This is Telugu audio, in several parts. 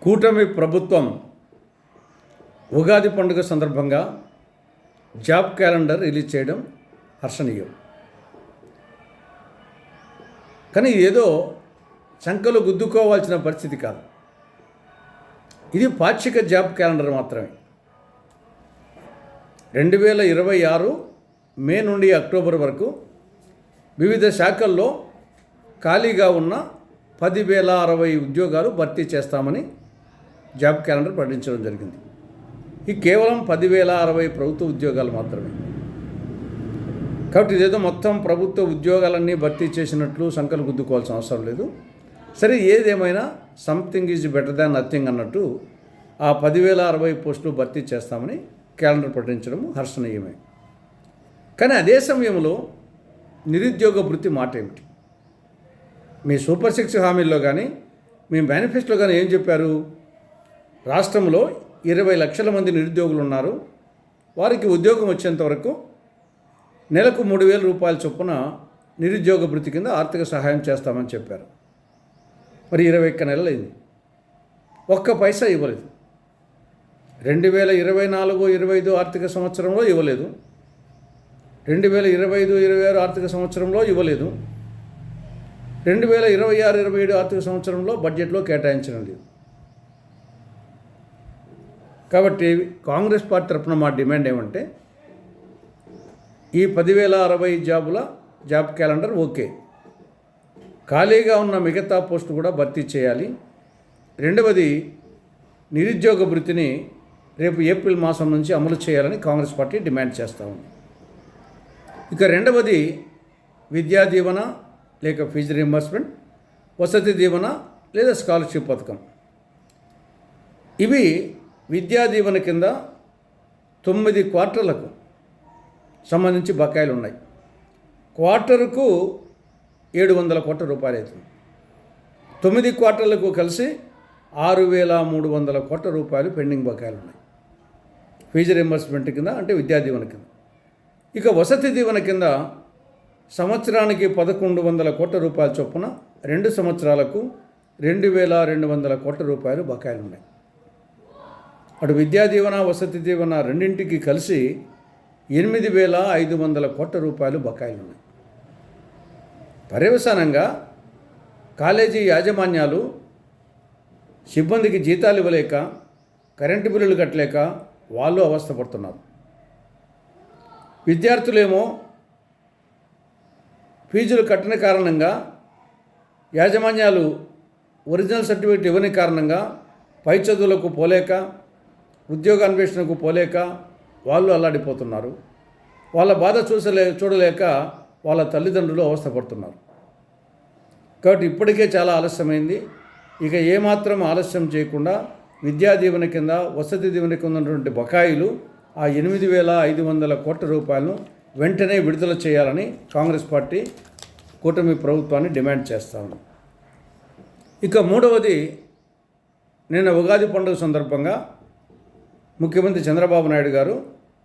కూటమి ప్రభుత్వం ఉగాది పండుగ సందర్భంగా జాబ్ క్యాలెండర్ రిలీజ్ చేయడం హర్షణీయం. కానీ ఏదో చంకలు గుద్దుకోవాల్సిన పరిస్థితి కాదు. ఇది పాక్షిక జాబ్ క్యాలెండర్ మాత్రమే. 2026 మే నుండి అక్టోబర్ వరకు వివిధ శాఖల్లో ఖాళీగా ఉన్న 10,060 ఉద్యోగాలు భర్తీ చేస్తామని జాబ్ క్యాలెండర్ ప్రకటించడం జరిగింది. ఈ కేవలం 10,060 ప్రభుత్వ ఉద్యోగాలు మాత్రమే. కాబట్టి ఇదేదో మొత్తం ప్రభుత్వ ఉద్యోగాలన్నీ భర్తీ చేసినట్లు సంకలు గుద్దుకోవాల్సిన అవసరం లేదు. సరే, ఏదేమైనా something is better than nothing అన్నట్టు ఆ 10,060 పోస్టులు భర్తీ చేస్తామని క్యాలెండర్ ప్రకటించడం హర్షణీయమే. కానీ అదే సమయంలో నిరుద్యోగ వృత్తి మాట ఏమిటి? మీ సూపర్ 6 హామీల్లో కానీ మీ మేనిఫెస్టోలో కానీ ఏం చెప్పారు? రాష్ట్రంలో 20 లక్షల మంది నిరుద్యోగులు ఉన్నారు. వారికి ఉద్యోగం వచ్చేంత వరకు నెలకు 3,000 రూపాయల చొప్పున నిరుద్యోగ వృత్తి కింద ఆర్థిక సహాయం చేస్తామని చెప్పారు. మరి 21 నెలలు అయింది, ఒక్క పైసా ఇవ్వలేదు. 2024-25 ఆర్థిక సంవత్సరంలో ఇవ్వలేదు, 2025-26 ఆర్థిక సంవత్సరంలో ఇవ్వలేదు, 2026-27 ఆర్థిక సంవత్సరంలో బడ్జెట్లో కేటాయించడం లేదు. కాబట్టి కాంగ్రెస్ పార్టీ తరఫున మా డిమాండ్ ఏమంటే, ఈ 10,060 జాబ్ క్యాలెండర్ ఓకే, ఖాళీగా ఉన్న మిగతా పోస్టు కూడా భర్తీ చేయాలి. రెండవది, నిరుద్యోగ వృత్తిని రేపు ఏప్రిల్ మాసం నుంచి అమలు చేయాలని కాంగ్రెస్ పార్టీ డిమాండ్ చేస్తూ ఉంది. ఇక రెండవది, విద్యా దీవెన లేక ఫీజు రీయింబర్స్మెంట్, వసతి దీవెన లేదా స్కాలర్షిప్ పథకం. ఇవి విద్యా దీవెన కింద 9 క్వార్టర్లకు సంబంధించి బకాయిలు ఉన్నాయి. క్వార్టర్కు 700 కోట్ల రూపాయలు అవుతుంది. 9 క్వార్టర్లకు కలిసి 6,300 కోట్ల రూపాయలు పెండింగ్ బకాయిలు ఉన్నాయి ఫీజు రీయింబర్స్మెంట్ కింద, అంటే విద్యా దీవెన కింద. ఇక వసతి దీవెన కింద సంవత్సరానికి 1,100 కోట్ల రూపాయల చొప్పున 2 సంవత్సరాలకు 2,200 కోట్ల రూపాయలు బకాయిలు ఉన్నాయి. అటు విద్యా దీవెన వసతి దీవెన రెండింటికి కలిసి 8,500 కోట్ల రూపాయలు బకాయిలు ఉన్నాయి. పర్యవసానంగా కాలేజీ యాజమాన్యాలు సిబ్బందికి జీతాలు ఇవ్వలేక, కరెంటు బిల్లులు కట్టలేక వాళ్ళు అవస్థపడుతున్నారు. విద్యార్థులేమో ఫీజులు కట్టిన కారణంగా, యాజమాన్యాలు ఒరిజినల్ సర్టిఫికేట్ ఇవ్వని కారణంగా పై చదువులకు పోలేక, ఉద్యోగ అన్వేషణకు పోలేక వాళ్ళు అల్లాడిపోతున్నారు. వాళ్ళ బాధ చూడలేక వాళ్ళ తల్లిదండ్రులు అవస్థపడుతున్నారు. కాబట్టి ఇప్పటికే చాలా ఆలస్యమైంది. ఇక ఏమాత్రం ఆలస్యం చేయకుండా విద్యా దీవెన కింద వసతి దీవెన కింద ఉన్నటువంటి బకాయిలు ఆ 8,500 కోట్ల రూపాయలను వెంటనే విడుదల చేయాలని కాంగ్రెస్ పార్టీ కూటమి ప్రభుత్వాన్ని డిమాండ్ చేస్తా ఉంది. ఇక మూడవది, నిన్న ఉగాది పండుగ సందర్భంగా ముఖ్యమంత్రి చంద్రబాబు నాయుడు గారు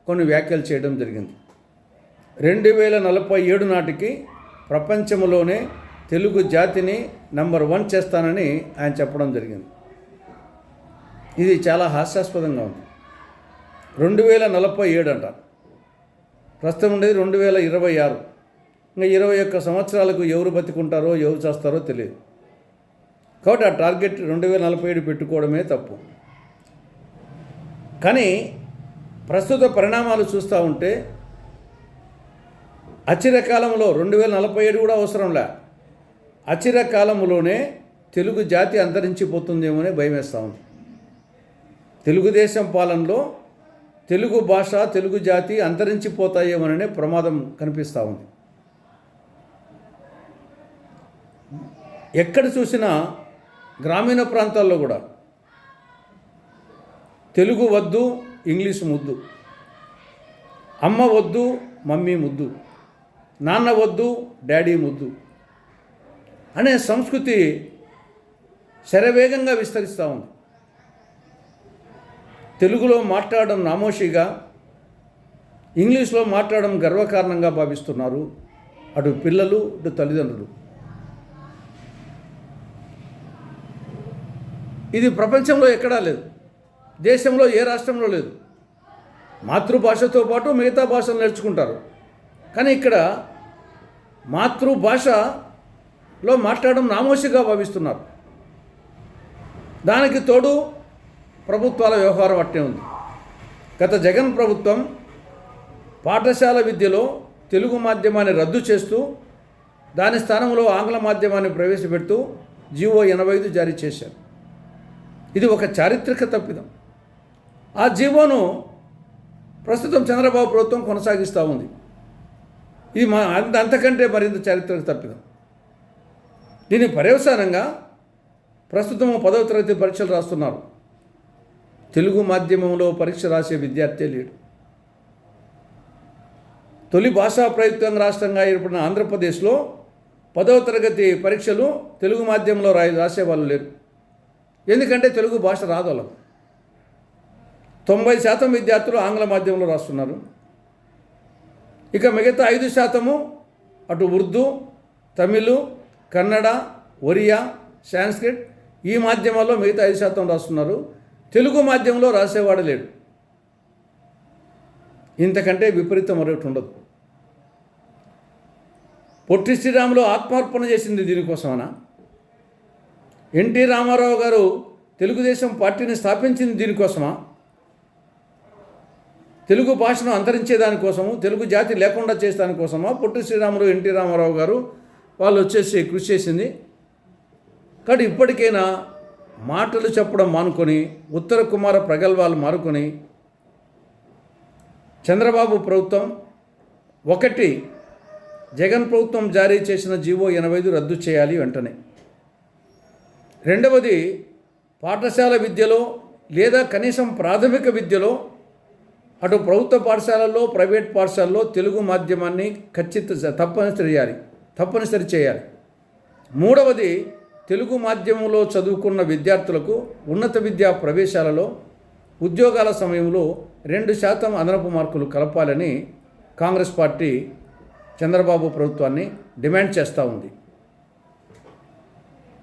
కొన్ని వ్యాఖ్యలు చేయడం జరిగింది. 2047 నాటికి ప్రపంచంలోనే తెలుగు జాతిని నంబర్ 1 చేస్తానని ఆయన చెప్పడం జరిగింది. ఇది చాలా హాస్యాస్పదంగా ఉంది. 2047 అంట, ప్రస్తుతం ఉండేది 2026. ఇంకా 21 సంవత్సరాలకు ఎవరు బతికుంటారో ఎవరు చేస్తారో తెలియదు. కాబట్టి ఆ టార్గెట్ 2047 పెట్టుకోవడమే తప్పు. కానీ ప్రస్తుత పరిణామాలు చూస్తూ ఉంటే అచిరకాలంలో 2047 కూడా అవసరంలే, అచిరకాలంలోనే తెలుగు జాతి అంతరించిపోతుందేమోనే భయం వేస్తూ ఉంది. తెలుగుదేశం పాలనలో తెలుగు భాష, తెలుగు జాతి అంతరించిపోతాయేమోననే ప్రమాదం కనిపిస్తూ ఉంది. ఎక్కడ చూసినా గ్రామీణ ప్రాంతాల్లో కూడా తెలుగు వద్దు, ఇంగ్లీష్ ముద్దు, అమ్మ వద్దు, మమ్మీ ముద్దు, నాన్న వద్దు, డాడీ ముద్దు అనే సంస్కృతి శరవేగంగా విస్తరిస్తూ ఉంది. తెలుగులో మాట్లాడడం నామోషిగా, ఇంగ్లీష్లో మాట్లాడడం గర్వకారణంగా భావిస్తున్నారు అటు పిల్లలు, ఇటు తల్లిదండ్రులు. ఇది ప్రపంచంలో ఎక్కడా లేదు, దేశంలో ఏ రాష్ట్రంలో లేదు. మాతృభాషతో పాటు మిగతా భాషలు నేర్చుకుంటారు. కానీ ఇక్కడ మాతృభాషలో మాట్లాడడం నామోషిగా భావిస్తున్నారు. దానికి తోడు ప్రభుత్వాల వ్యవహారం అట్టే ఉంది. గత జగన్ ప్రభుత్వం పాఠశాల విద్యలో తెలుగు మాధ్యమాన్ని రద్దు చేస్తూ దాని స్థానంలో ఆంగ్ల మాధ్యమాన్ని ప్రవేశపెడుతూ జీవో 85 జారీ చేశారు. ఇది ఒక చారిత్రక తప్పిదం. ఆ జీవోను ప్రస్తుతం చంద్రబాబు ప్రభుత్వం కొనసాగిస్తూ ఉంది. ఇది అంతకంటే మరింత చారిత్రక తప్పిదం. దీని పర్యవసానంగా ప్రస్తుతం 10వ తరగతి పరీక్షలు రాస్తున్నారు. తెలుగు మాధ్యమంలో పరీక్ష రాసే విద్యార్థి లేడు. తొలి భాషా ప్రయుక్తంగా రాష్ట్రంగా ఏర్పడిన ఆంధ్రప్రదేశ్లో 10వ తరగతి పరీక్షలు తెలుగు మాధ్యమంలో రాసేవాళ్ళు లేరు. ఎందుకంటే తెలుగు భాష రాదు వాళ్ళకు. 90% విద్యార్థులు ఆంగ్ల మాధ్యమంలో రాస్తున్నారు. ఇక మిగతా 5% అటు ఉర్దూ, తమిళ్, కన్నడ, ఒరియా, సాంస్క్రిట్ ఈ మాధ్యమాల్లో మిగతా 5% రాస్తున్నారు. తెలుగు మాధ్యమంలో రాసేవాడు లేడు. ఇంతకంటే విపరీతం మరొకటి ఉండదు. పొట్టి శ్రీరాములు ఆత్మార్పణ చేసింది దీనికోసమనా? ఎన్టీ రామారావు గారు తెలుగుదేశం పార్టీని స్థాపించింది దీనికోసమా? తెలుగు భాషను అంతరించేదానికోసము, తెలుగు జాతి లేకుండా చేసేదానికోసమా పొట్టి శ్రీరాములు, ఎన్టీ రామారావు గారు వాళ్ళు వచ్చేసి కృషి చేసింది? కాబట్టి ఇప్పటికైనా మాటలు చెప్పడం మానుకొని, ఉత్తర కుమార ప్రగల్భాలు మానుకొని చంద్రబాబు ప్రభుత్వం ఒకటి జగన్ ప్రభుత్వం జారీ చేసిన జీవో 85 రద్దు చేయాలి వెంటనే. రెండవది, పాఠశాల విద్యలో లేదా కనీసం ప్రాథమిక విద్యలో అటు ప్రభుత్వ పాఠశాలల్లో, ప్రైవేట్ పాఠశాలలో తెలుగు మాధ్యమాన్ని తప్పనిసరి చేయాలి. మూడవది, తెలుగు మాధ్యమంలో చదువుకున్న విద్యార్థులకు ఉన్నత విద్యా ప్రవేశాలలో ఉద్యోగాల సమయంలో 2% అదనపు మార్కులు కలపాలని కాంగ్రెస్ పార్టీ చంద్రబాబు ప్రభుత్వాన్ని డిమాండ్ చేస్తూ ఉంది.